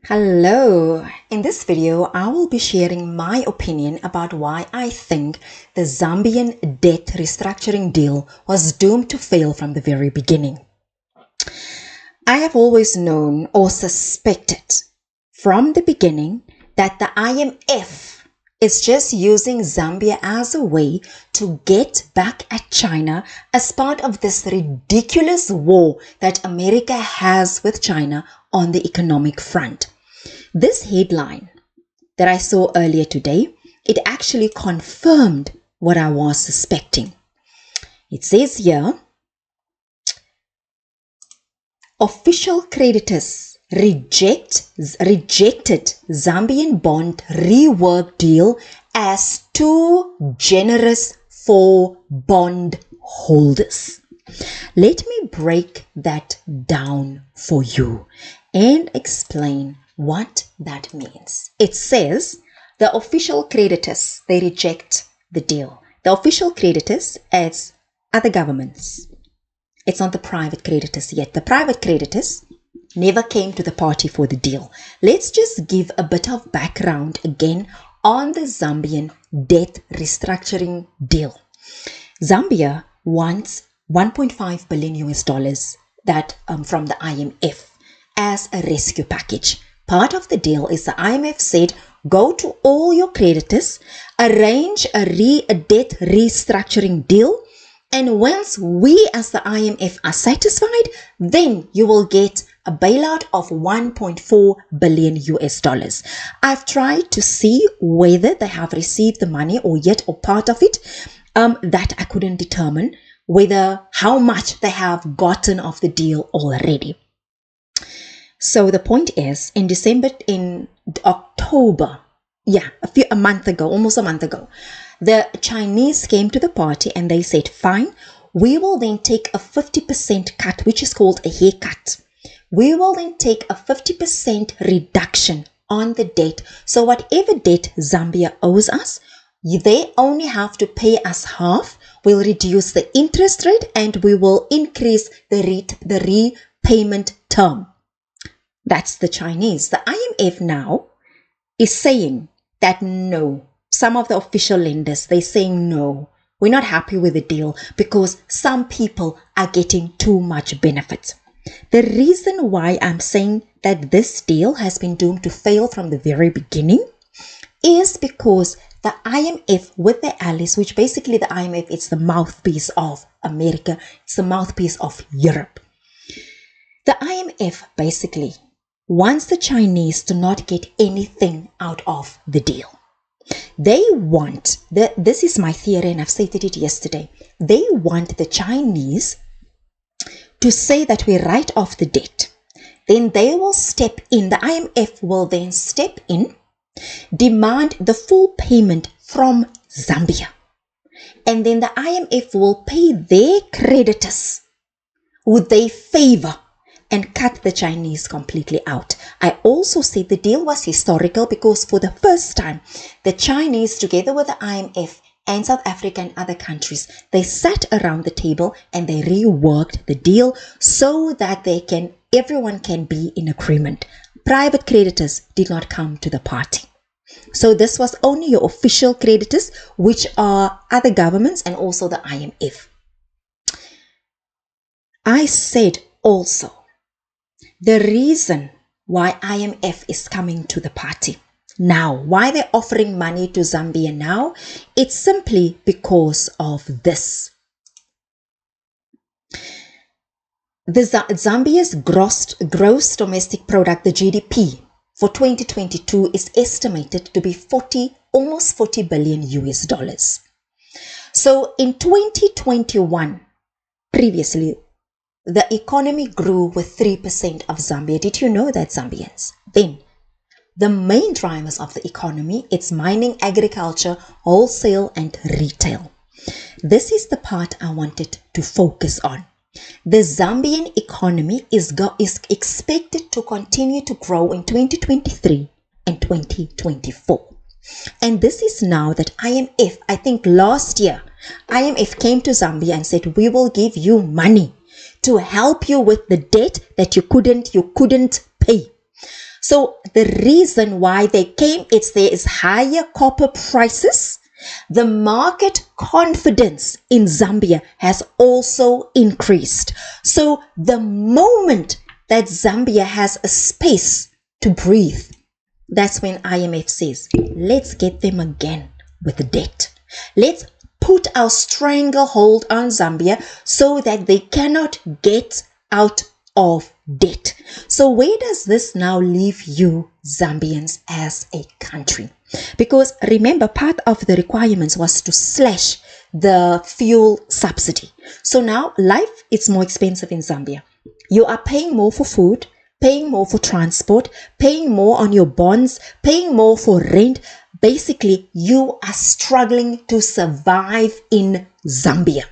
Hello, in this video I will be sharing my opinion about why I think the Zambian debt restructuring deal was doomed to fail from the very beginning. I have always known or suspected from the beginning that the IMF is just using Zambia as a way to get back at China as part of this ridiculous war that America has with China on the economic front. This headline that I saw earlier today, it actually confirmed what I was suspecting. It says here, official creditors rejected Zambian bond rework deal as too generous for bond holders. Let me break that down for you and explain what that means. It says the official creditors, they reject the deal. The official creditors as other governments. It's not the private creditors yet. The private creditors never came to the party for the deal. Let's just give a bit of background again on the Zambian debt restructuring deal. Zambia wants 1.5 billion US dollars that from the IMF as a rescue package. Part of the deal is the IMF said, go to all your creditors, arrange a debt restructuring deal, and once we as the IMF are satisfied, then you will get a bailout of 1.4 billion US dollars. I've tried to see whether they have received the money or yet or part of it. That I couldn't determine how much they have gotten of the deal already. So the point is, in October, almost a month ago, the Chinese came to the party and they said, fine, we will then take a 50% cut, which is called a haircut. We will then take a 50% reduction on the debt. So whatever debt Zambia owes us, they only have to pay us half. We'll reduce the interest rate and we will increase the repayment term. That's the Chinese. The IMF now is saying that no, some of the official lenders, they're saying no, we're not happy with the deal because some people are getting too much benefit. The reason why I'm saying that this deal has been doomed to fail from the very beginning is because the IMF with the allies, which basically the IMF, it's the mouthpiece of America, it's the mouthpiece of Europe. The IMF basically wants the Chinese to not get anything out of the deal. They want, this is my theory and I've stated it yesterday, they want the Chinese to say that we write off the debt. Then they will step in, the IMF will then step in, demand the full payment from Zambia. And then the IMF will pay their creditors who they favor and cut the Chinese completely out. I also said the deal was historical because for the first time, the Chinese, together with the IMF and South Africa and other countries, they sat around the table and they reworked the deal so that everyone can be in agreement. Private creditors did not come to the party. So this was only your official creditors, which are other governments and also the IMF. I said also, the reason why IMF is coming to the party now, why they're offering money to Zambia now, it's simply because of this. Zambia's gross domestic product, the GDP, for 2022 is estimated to be almost 40 billion US dollars. So in 2021, previously, the economy grew with 3% of Zambia. Did you know that, Zambians? Then, the main drivers of the economy, it's mining, agriculture, wholesale, and retail. This is the part I wanted to focus on. The Zambian economy is expected to continue to grow in 2023 and 2024. And this is now that IMF, I think last year, IMF came to Zambia and said, we will give you money to help you with the debt that you couldn't pay. So the reason why they came, there is higher copper prices. The market confidence in Zambia has also increased. So the moment that Zambia has a space to breathe, that's when IMF says, let's get them again with the debt. Let's put our stranglehold on Zambia so that they cannot get out of debt. So where does this now leave you, Zambians, as a country? Because remember, part of the requirements was to slash the fuel subsidy. So now life is more expensive in Zambia. You are paying more for food, paying more for transport, paying more on your bonds, paying more for rent. Basically, you are struggling to survive in Zambia.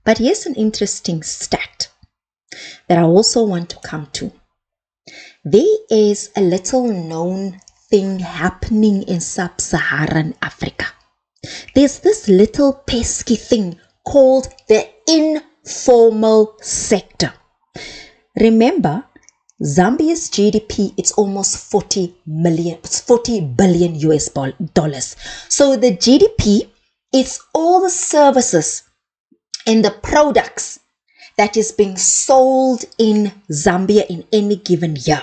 But here's an interesting stat that I also want to come to. There is a little known thing happening in sub-Saharan Africa. There's this little pesky thing called the informal sector. Remember, Zambia's GDP, it's almost 40 billion US dollars. So the GDP is all the services and the products that is being sold in Zambia in any given year.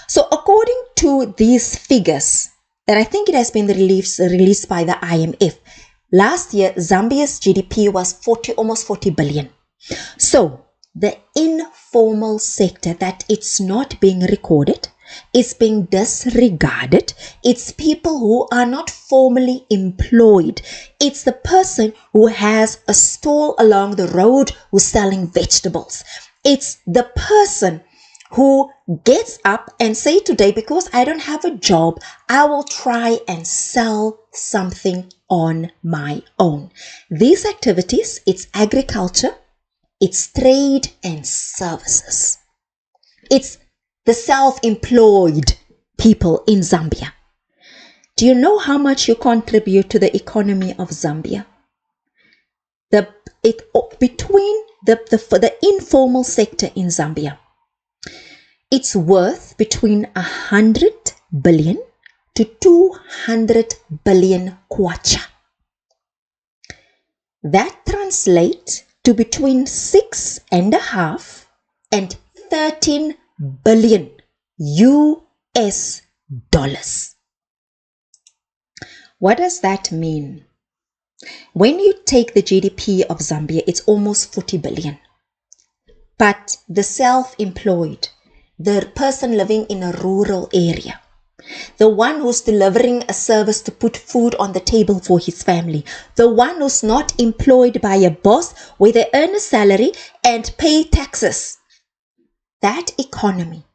So according to these figures that I think it has been released by the IMF, last year Zambia's GDP was almost 40 billion. So the informal sector, that it's not being recorded, is being disregarded. It's people who are not formally employed. It's the person who has a stall along the road who's selling vegetables. It's the person who gets up and say, today, because I don't have a job, I will try and sell something on my own. These activities, it's agriculture, it's trade and services. It's the self-employed people in Zambia. Do you know how much you contribute to the economy of Zambia? Between the informal sector in Zambia, it's worth between 100 billion to 200 billion kwacha. That translates to between 6.5 and 13 billion US dollars. What does that mean? When you take the GDP of Zambia, it's almost 40 billion. But the self-employed, the person living in a rural area, the one who's delivering a service to put food on the table for his family, the one who's not employed by a boss where they earn a salary and pay taxes, that economy,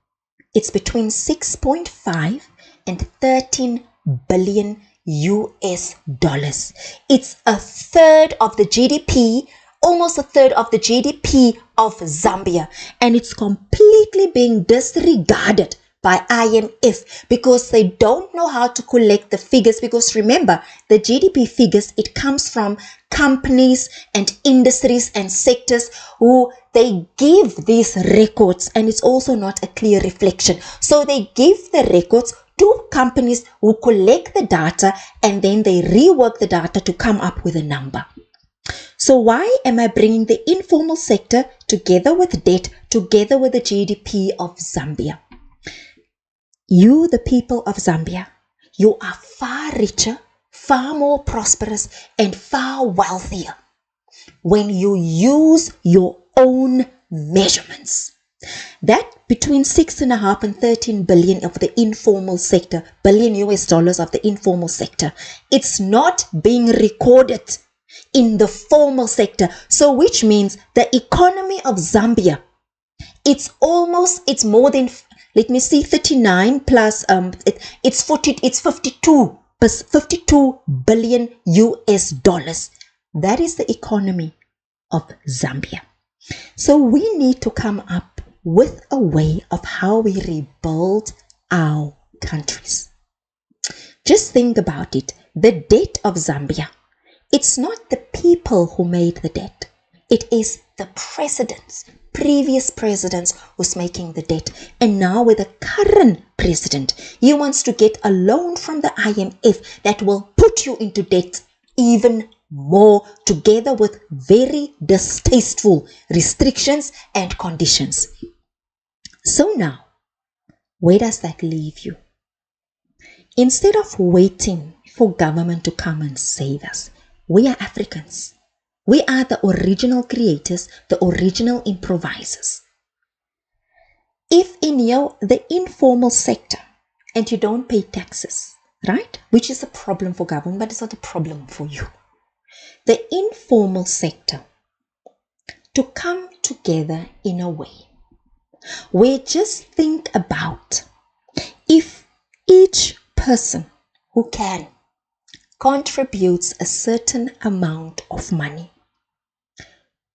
it's between 6.5 and 13 billion US dollars. It's a third of the GDP, almost a third of the GDP of Zambia, and it's completely being disregarded by IMF because they don't know how to collect the figures. Because remember, the GDP figures, it comes from companies and industries and sectors who they give these records, and it's also not a clear reflection. So they give the records to companies who collect the data, and then they rework the data to come up with a number. So why am I bringing the informal sector together with debt, together with the GDP of Zambia? You, the people of Zambia, you are far richer, far more prosperous, and far wealthier when you use your own measurements. That between 6.5 and 13 billion of the informal sector, billion US dollars of the informal sector, it's not being recorded in the formal sector. So which means the economy of Zambia, it's more than, let me see, 39 plus it's 52 billion US dollars. That is the economy of Zambia. So we need to come up with a way of how we rebuild our countries. Just think about it. The debt of Zambia, it's not the people who made the debt. It is the previous presidents who's making the debt. And now with the current president, he wants to get a loan from the IMF that will put you into debt even more, together with very distasteful restrictions and conditions. So now, where does that leave you? Instead of waiting for government to come and save us, we are Africans. We are the original creators, the original improvisers. If in the informal sector, and you don't pay taxes, right? Which is a problem for government, but it's not a problem for you. The informal sector to come together in a way where just think about if each person who can contributes a certain amount of money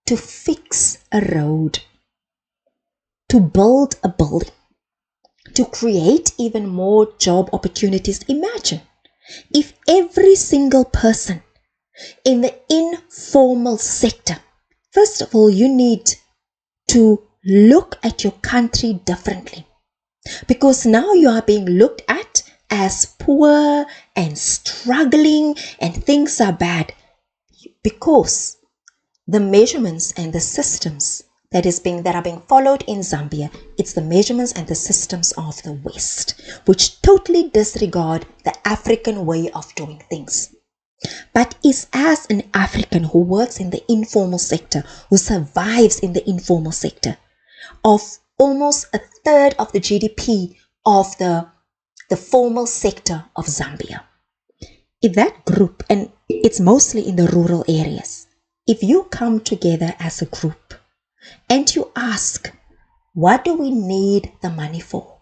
to fix a road, to build a building, to create even more job opportunities. Imagine if every single person in the informal sector, first of all, you need to look at your country differently, because now you are being looked at as poor and struggling and things are bad, because the measurements and the systems that are being followed in Zambia, it's the measurements and the systems of the West, which totally disregard the African way of doing things. But is as an African who works in the informal sector, who survives in the informal sector, of almost a third of the GDP of the formal sector of Zambia. If that group, and it's mostly in the rural areas, if you come together as a group and you ask, what do we need the money for?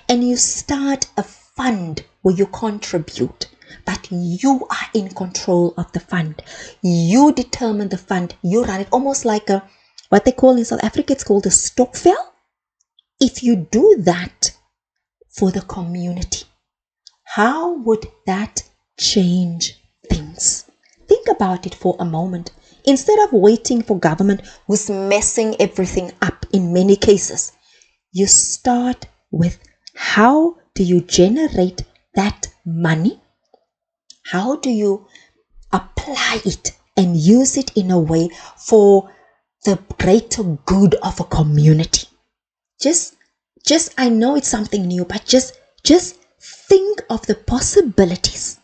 And you start a fund where you contribute, but you are in control of the fund. You determine the fund. You run it almost like what they call in South Africa, it's called a stokvel. If you do that for the community, how would that change things? Think about it for a moment. Instead of waiting for government who's messing everything up in many cases, you start with how do you generate that money? How do you apply it and use it in a way for the greater good of a community? Just I know it's something new, but just think of the possibilities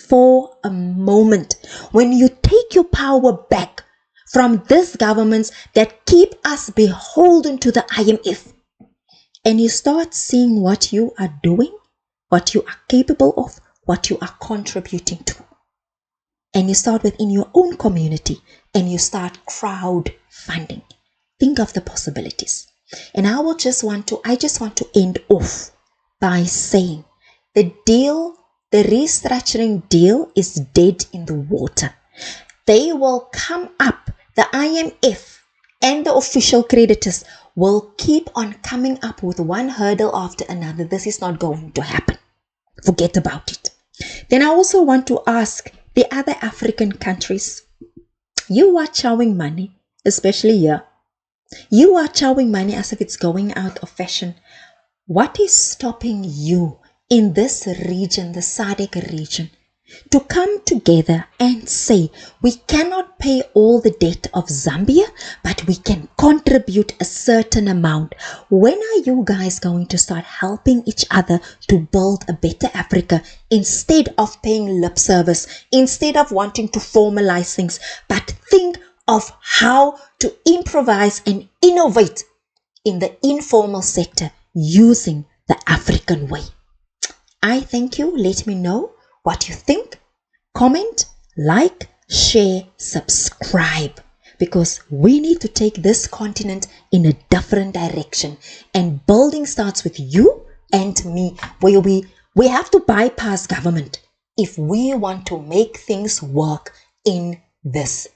for a moment when you take your power back from these governments that keep us beholden to the IMF, and you start seeing what you are doing, what you are capable of, what you are contributing to. And you start within your own community and you start crowdfunding. Think of the possibilities. And I just want to end off by saying the restructuring deal is dead in the water. They will come up, the IMF and the official creditors will keep on coming up with one hurdle after another. This is not going to happen. Forget about it. Then I also want to ask the other African countries, you are chowing money, especially here. You are chowing money as if it's going out of fashion. What is stopping you in this region, the SADC region, to come together and say, we cannot pay all the debt of Zambia, but we can contribute a certain amount? When are you guys going to start helping each other to build a better Africa, instead of paying lip service, instead of wanting to formalize things, but think of how to improvise and innovate in the informal sector using the African way? I thank you. Let me know what you think. Comment, like, share, subscribe, because we need to take this continent in a different direction. And building starts with you and me, where we have to bypass government if we want to make things work in this